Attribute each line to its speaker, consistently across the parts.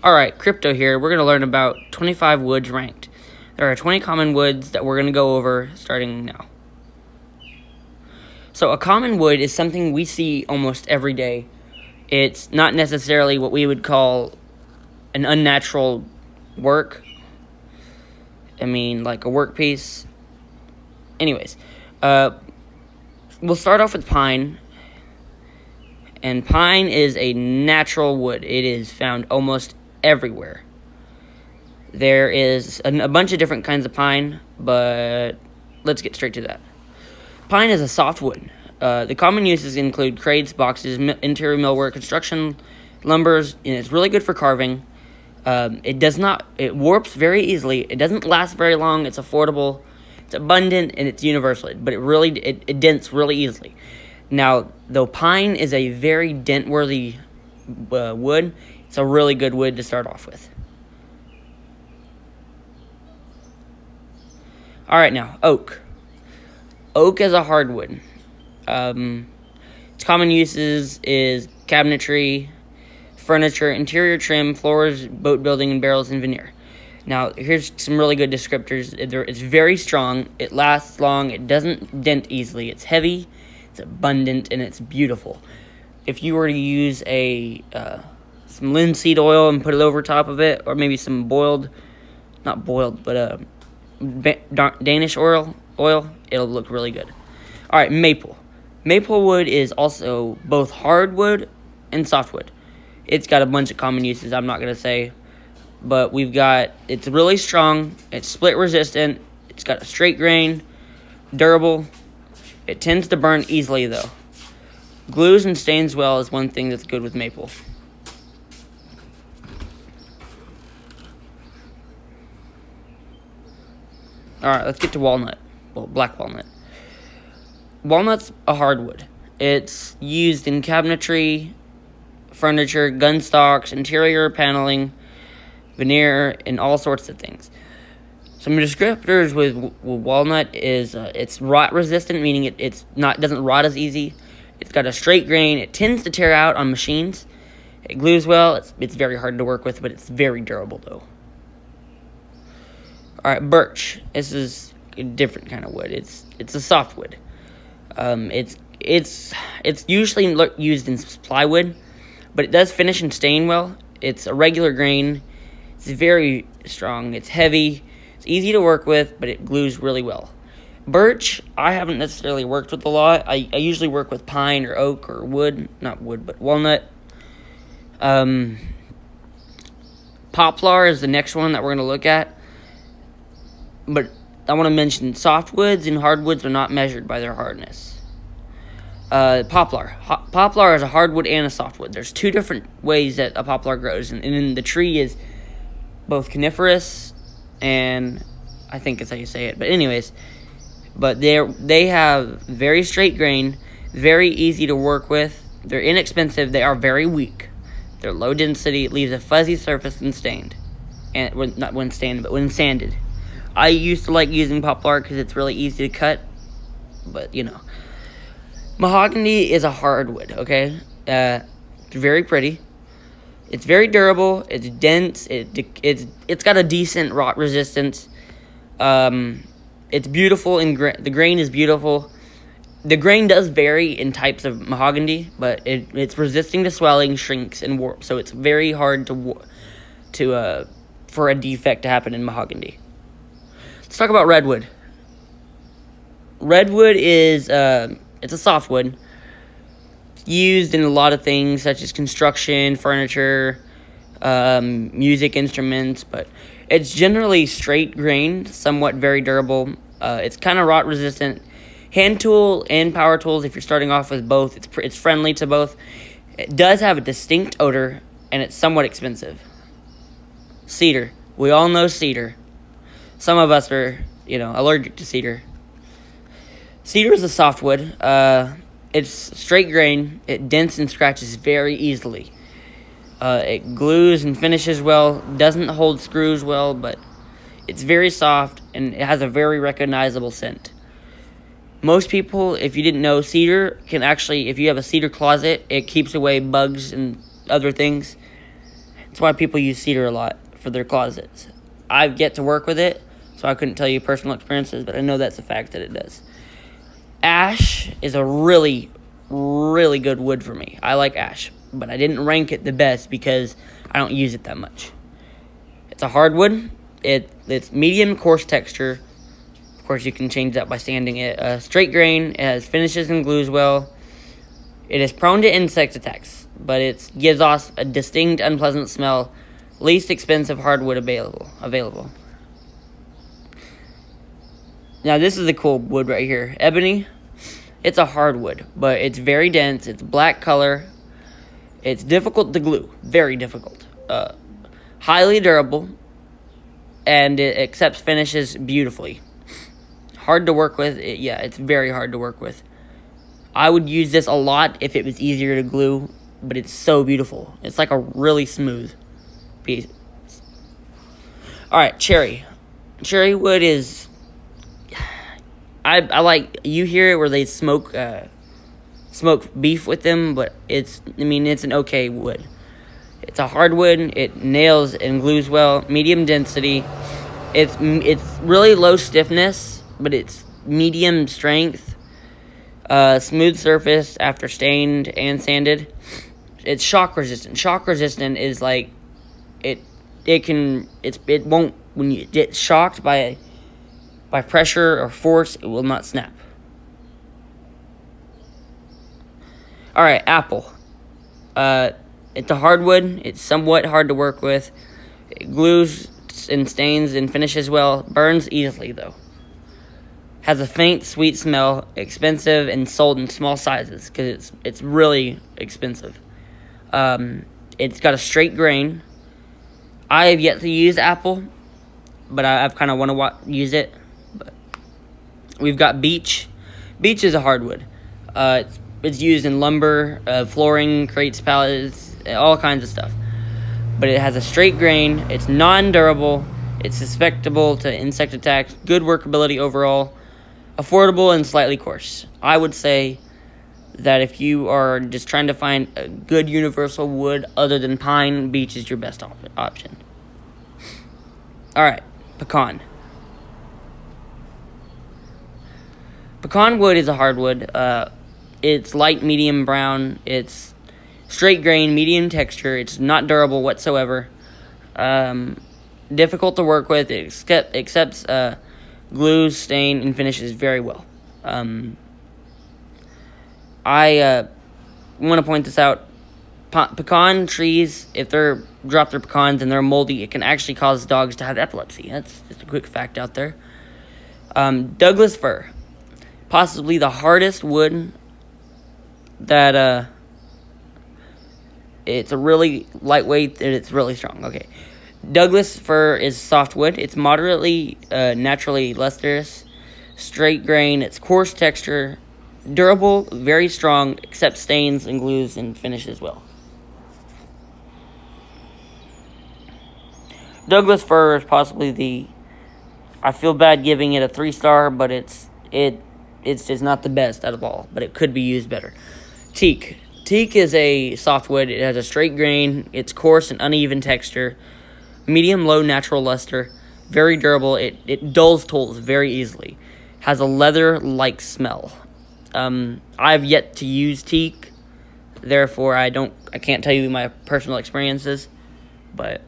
Speaker 1: Alright, Crypto here. We're going to learn about 25 woods ranked. There are 20 common woods that we're going to go over starting now. So a common wood is something we see almost every day. It's not necessarily what we would call an unnatural work. I mean, like a work piece. Anyways, we'll start off with pine. And pine is a natural wood. It is found almost everywhere. There is a bunch of different kinds of pine, but let's get straight to that. Pine is a softwood. The common uses include crates, boxes, interior millwork, construction, lumbers, and it's really good for carving. It warps very easily. It doesn't last very long. It's affordable, it's abundant, and it's universal. But it dents really easily. Now, though pine is a very dent-worthy wood, it's a really good wood to start off with. Alright, now, oak. Oak is a hardwood. Its common uses is cabinetry, furniture, interior trim, floors, boat building, and barrels and veneer. Now, here's some really good descriptors. It's very strong, it lasts long, it doesn't dent easily, it's heavy, it's abundant, and it's beautiful. If you were to use some linseed oil and put it over top of it, or maybe some Danish oil, it'll look really good. Alright, maple. Maple wood is also both hardwood and softwood. It's got a bunch of common uses I'm not going to say, but it's really strong, it's split resistant, it's got a straight grain, durable. It tends to burn easily though. Glues and stains well is one thing that's good with maple. Alright, let's get to walnut. Well, black walnut. Walnut's a hardwood. It's used in cabinetry, furniture, gun stocks, interior paneling, veneer, and all sorts of things. Some descriptors with walnut is it's rot resistant, meaning it doesn't rot as easy. It's got a straight grain. It tends to tear out on machines. It glues well. It's very hard to work with, but it's very durable though. Alright, birch. This is a different kind of wood. It's a softwood. It's usually used in plywood, but it does finish and stain well. It's a regular grain. It's very strong. It's heavy. It's easy to work with, but it glues really well. Birch, I haven't necessarily worked with a lot. I usually work with pine or oak or wood. Not wood, but walnut. Poplar is the next one that we're going to look at. But I want to mention softwoods and hardwoods are not measured by their hardness. Poplar. Poplar is a hardwood and a softwood. There's two different ways that a poplar grows. And then the tree is both coniferous and I think it's how you say it. But anyways, they have very straight grain, very easy to work with. They're inexpensive. They are very weak. They're low density. It leaves a fuzzy surface when stained. And not when stained, but when sanded. I used to like using poplar because it's really easy to cut, but you know. Mahogany is a hardwood, okay? It's very pretty. It's very durable. It's dense. It's got a decent rot resistance. It's beautiful, and the grain is beautiful. The grain does vary in types of mahogany, but it's resisting to swelling, shrinks, and warp. So it's very hard for a defect to happen in mahogany. Let's talk about redwood. Redwood is it's a softwood. It's used in a lot of things such as construction, furniture, music instruments, but it's generally straight grained, somewhat very durable. It's kind of rot resistant. Hand tool and power tools, if you're starting off with both, it's friendly to both. It does have a distinct odor, and it's somewhat expensive. Cedar. We all know cedar. Some of us are, allergic to cedar. Cedar is a softwood. It's straight grain. It dents and scratches very easily. It glues and finishes well. Doesn't hold screws well, but it's very soft, and it has a very recognizable scent. Most people, if you didn't know, cedar can actually, if you have a cedar closet, it keeps away bugs and other things. That's why people use cedar a lot for their closets. I've yet to work with it, so I couldn't tell you personal experiences, but I know that's a fact that it does. Ash is a really, really good wood for me. I like ash, but I didn't rank it the best because I don't use it that much. It's a hardwood. It's medium coarse texture. Of course, you can change that by sanding it. Straight grain. It has finishes and glues well. It is prone to insect attacks, but it gives off a distinct, unpleasant smell. Least expensive hardwood available. Now, this is a cool wood right here. Ebony. It's a hardwood, but it's very dense. It's black color. It's difficult to glue. Very difficult. Highly durable. And it accepts finishes beautifully. Hard to work with. It's very hard to work with. I would use this a lot if it was easier to glue, but it's so beautiful. It's like a really smooth piece. Alright, cherry. Cherry wood is... I like, you hear it where they smoke beef with them, but it's an okay wood. It's a hardwood. It nails and glues well. Medium density. It's really low stiffness, but it's medium strength. Smooth surface after stained and sanded. It's shock resistant. Shock resistant is like it won't, when you get shocked by pressure or force, it will not snap. Alright, apple. It's a hardwood. It's somewhat hard to work with. It glues and stains and finishes well. Burns easily, though. Has a faint, sweet smell. Expensive and sold in small sizes because it's really expensive. It's got a straight grain. I have yet to use apple, but I've kind of want to use it. But we've got beech. Beech is a hardwood. It's used in lumber, flooring, crates, pallets, all kinds of stuff. But it has a straight grain. It's non-durable. It's susceptible to insect attacks. Good workability overall. Affordable and slightly coarse. I would say that if you are just trying to find a good universal wood other than pine, beech is your best option. Alright, pecan. Pecan wood is a hardwood. It's light medium brown. It's straight grain, medium texture. It's not durable whatsoever. Difficult to work with. It accepts glues, stain, and finishes very well. I want to point this out. Pecan trees, if they're drop their pecans and they're moldy, it can actually cause dogs to have epilepsy. That's just a quick fact out there. Douglas fir, possibly the hardest wood that it's a really lightweight and it's really strong. Okay, Douglas fir is softwood. It's moderately naturally lustrous, straight grain. It's coarse texture, durable, very strong, except stains and glues and finishes well. Douglas fir is possibly I feel bad giving it a 3-star, but it's just not the best out of all, but it could be used better. Teak. Teak is a softwood. It has a straight grain. It's coarse and uneven texture. Medium low natural luster. Very durable. It dulls tools very easily. Has a leather-like smell. I've yet to use teak, therefore I can't tell you my personal experiences, but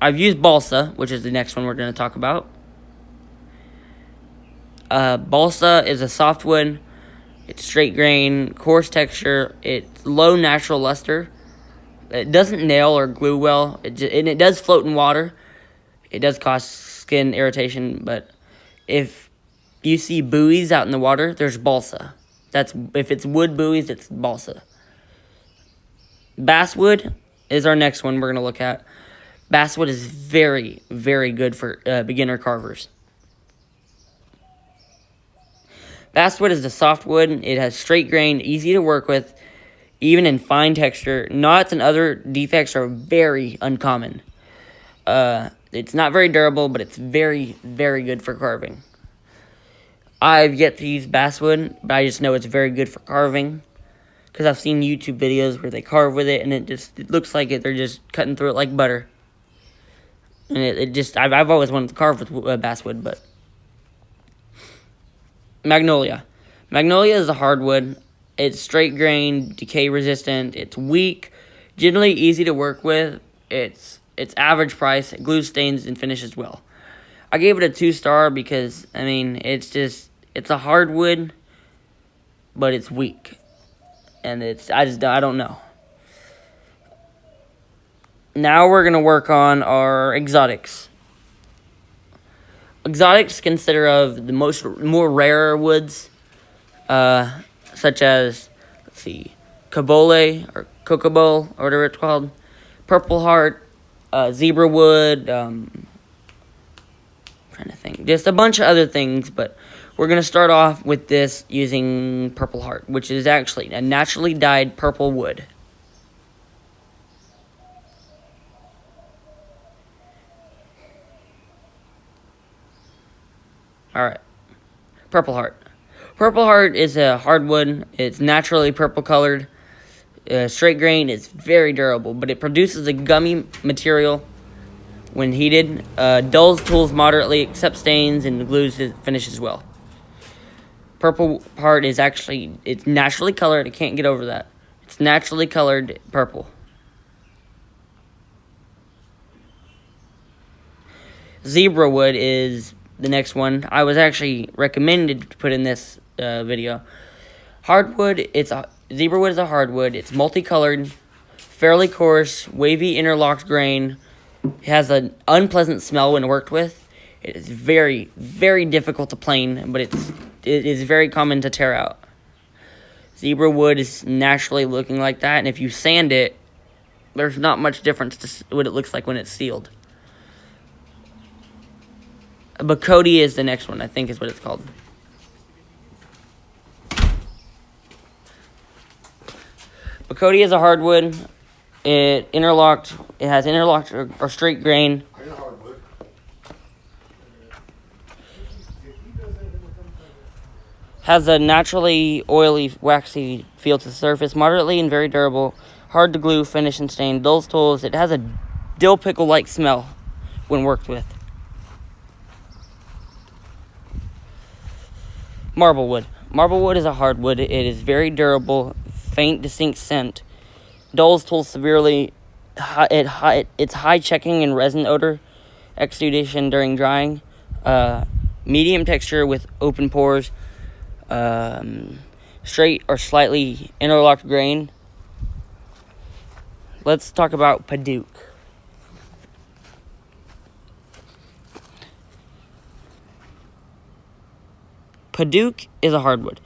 Speaker 1: I've used balsa, which is the next one we're going to talk about. Balsa is a softwood. It's straight grain, coarse texture. It's low natural luster. It doesn't nail or glue well, and it does float in water. It does cause skin irritation, but if you see buoys out in the water, there's balsa. If it's wood buoys, it's balsa. Basswood is our next one we're going to look at. Basswood is very, very good for beginner carvers. Basswood is a softwood. It has straight grain, easy to work with, even in fine texture. Knots and other defects are very uncommon. It's not very durable, but it's very, very good for carving. I've yet to use basswood, but I just know it's very good for carving. because I've seen YouTube videos where they carve with it, and it looks like they're just cutting through it like butter. And I've always wanted to carve with basswood, but Magnolia. Magnolia is a hardwood. It's straight grain, decay resistant. It's weak, generally easy to work with. It's average price. It glues, stains, and finishes well. I gave it a 2-star because it's a hardwood, but it's weak, and I don't know. Now we're gonna work on our exotics. Exotics consider of the more rarer woods, such as, let's see, Cobole or Cocobole or whatever it's called, Purple Heart, Zebra Wood. Trying to think, just a bunch of other things, but we're gonna start off with this using Purple Heart, which is actually a naturally dyed purple wood. Alright, Purple Heart. Purple Heart is a hardwood. It's naturally purple colored. Straight grain. It's very durable, but it produces a gummy material when heated. Dulls tools moderately, accepts stains, and glues finishes well. Purple Heart is it's naturally colored. I can't get over that. It's naturally colored purple. Zebra Wood is the next one. I was actually recommended to put in this video. Hardwood, Zebra Wood is a hardwood. It's multicolored, fairly coarse, wavy interlocked grain. It has an unpleasant smell when worked with. It is very, very difficult to plane, but it is very common to tear out. Zebra Wood is naturally looking like that, and if you sand it, there's not much difference to what it looks like when it's sealed. Bacote is the next one, I think is what it's called. Bacote is a hardwood. It has interlocked or straight grain. Has a naturally oily, waxy feel to the surface, moderately and very durable, hard to glue, finish, and stain. Dulls tools. It has a dill pickle-like smell when worked with. Marblewood. Marblewood is a hardwood. It is very durable, faint, distinct scent. Dulls tools severely. It's high checking and resin odor exudation during drying. Medium texture with open pores. Straight or slightly interlocked grain. Let's talk about Padauk. Padauk is a hardwood.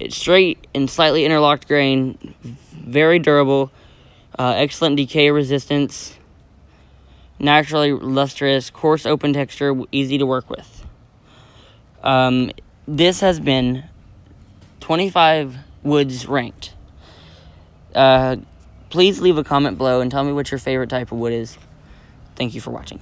Speaker 1: It's straight and slightly interlocked grain, very durable, excellent decay resistance, naturally lustrous, coarse open texture, easy to work with. This has been 25 woods ranked. Please leave a comment below and tell me what your favorite type of wood is. Thank you for watching.